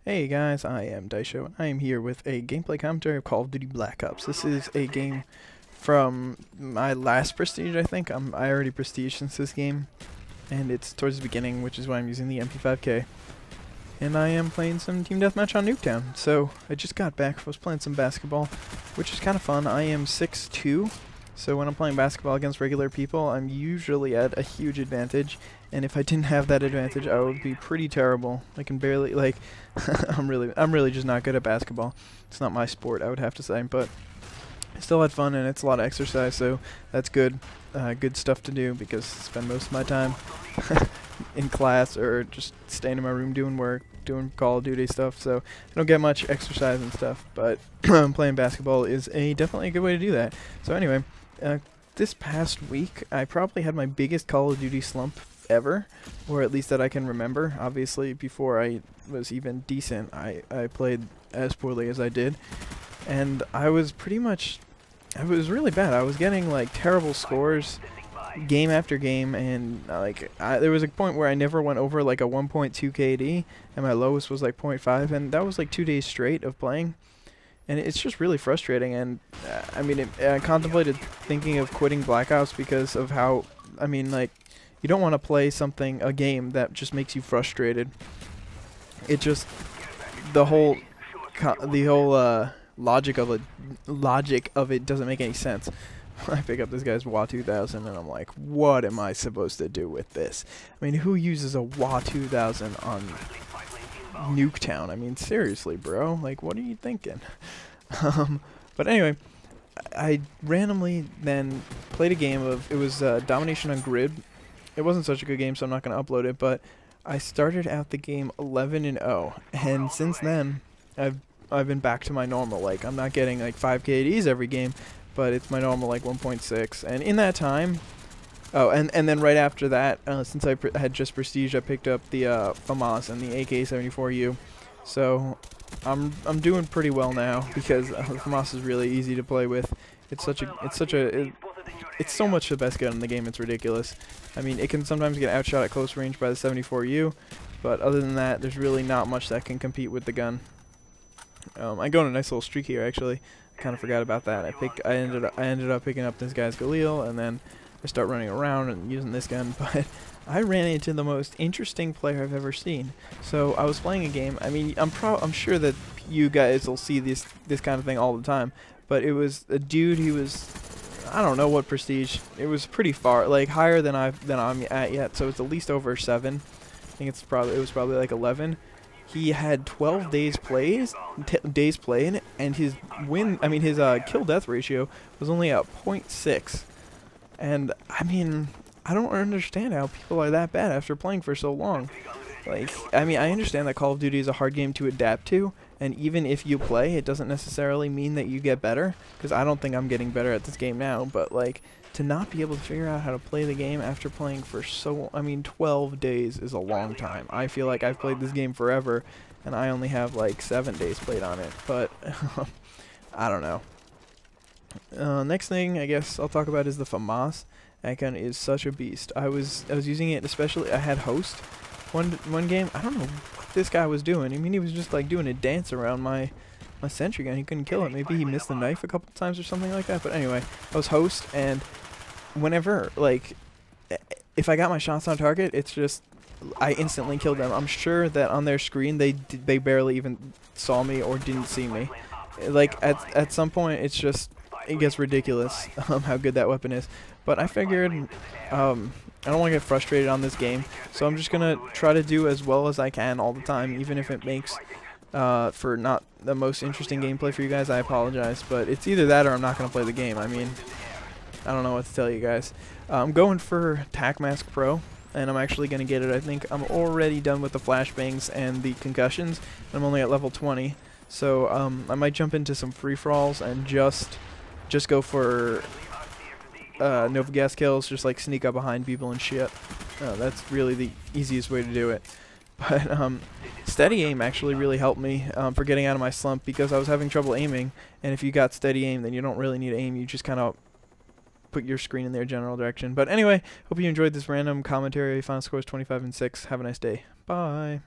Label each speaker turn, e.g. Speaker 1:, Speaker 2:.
Speaker 1: Hey guys, I am Daisho, and I am here with a gameplay commentary of Call of Duty Black Ops. This is a game from my last Prestige, I think. I already Prestige since this game, and it's towards the beginning, which is why I'm using the MP5K. And I am playing some Team Deathmatch on Nuketown. So, I just got back, I was playing some basketball, which is kind of fun. I am 6'2", so when I'm playing basketball against regular people, I'm usually at a huge advantage. And if I didn't have that advantage, I would be pretty terrible. I can barely, like, I'm really just not good at basketball. It's not my sport, I would have to say, but I still had fun, and it's a lot of exercise, so that's good. Good stuff to do, because I spend most of my time in class or just staying in my room doing work, doing Call of Duty stuff, so I don't get much exercise and stuff, but playing basketball is definitely a good way to do that. So anyway, this past week, I probably had my biggest Call of Duty slump ever, or at least that I can remember. Obviously, before I was even decent, I played as poorly as I did, and I was really bad. I was getting like terrible scores game after game, and there was a point where I never went over like a 1.2 KD, and my lowest was like 0.5, and that was like 2 days straight of playing. And it's just really frustrating, and I mean, I contemplated thinking of quitting Black Ops because of how, I mean, like, you don't want to play a game that just makes you frustrated. It just, the whole logic of it doesn't make any sense. I pick up this guy's WA 2000 and I'm like, what am I supposed to do with this? I mean, who uses a WA 2000 on Nuketown? I mean, seriously, bro. Like, what are you thinking? But anyway, I randomly then played a game of, it was Domination on Grid. It wasn't such a good game, so I'm not going to upload it, but I started out the game 11-0, and since then, I've been back to my normal. Like, I'm not getting like 5 KDs every game, but it's my normal like 1.6, and in that time, and then right after that, since I had just Prestige, I picked up the FAMAS and the AK-74U, so I'm doing pretty well now, because the FAMAS is really easy to play with. It's so much the best gun in the game, it's ridiculous. I mean, it can sometimes get outshot at close range by the 74U, but other than that, there's really not much that can compete with the gun. I go on a nice little streak here, actually. Kind of forgot about that. I ended up picking up this guy's Galil, and then I start running around and using this gun, but I ran into the most interesting player I've ever seen. So I was playing a game. I mean, I'm sure that you guys will see this kind of thing all the time, but it was a dude. He was, I don't know what Prestige. It was pretty far, like higher than I'm at yet. So it's at least over 7. I think it was probably like 11. He had 12 days played, and his kill death ratio was only at 0.6. And I mean, I don't understand how people are that bad after playing for so long. Like, I mean, I understand that Call of Duty is a hard game to adapt to, and even if you play, it doesn't necessarily mean that you get better, because I don't think I'm getting better at this game now, but like, to not be able to figure out how to play the game after playing for 12 days is a long time. I feel like I've played this game forever, and I only have like 7 days played on it, but I don't know. Next thing I guess I'll talk about is the FAMAS. That gun is such a beast. I was using it, especially I had Host one game. I don't know what this guy was doing. I mean, he was just like doing a dance around my sentry gun. He couldn't kill it. Maybe he missed the knife a couple times or something like that. But anyway, I was Host, and whenever, like, if I got my shots on target, it's just, I instantly killed them. I'm sure that on their screen they barely even saw me or didn't see me. Like, at some point, it's just, it gets ridiculous how good that weapon is. But I figured, I don't want to get frustrated on this game, so I'm just going to try to do as well as I can all the time, even if it makes for not the most interesting gameplay for you guys. I apologize, but it's either that or I'm not going to play the game. I mean, I don't know what to tell you guys. I'm going for TAC Mask Pro, and I'm actually going to get it. I think I'm already done with the flashbangs and the concussions. I'm only at level 20, so I might jump into some free-for-alls and just go for Nova gas kills, just like sneak up behind people and shit. That's really the easiest way to do it. But steady aim actually really helped me for getting out of my slump, because I was having trouble aiming, and if you got steady aim, then you don't really need to aim. You just kind of put your screen in their general direction. But anyway, hope you enjoyed this random commentary. Final score is 25-6. Have a nice day. Bye.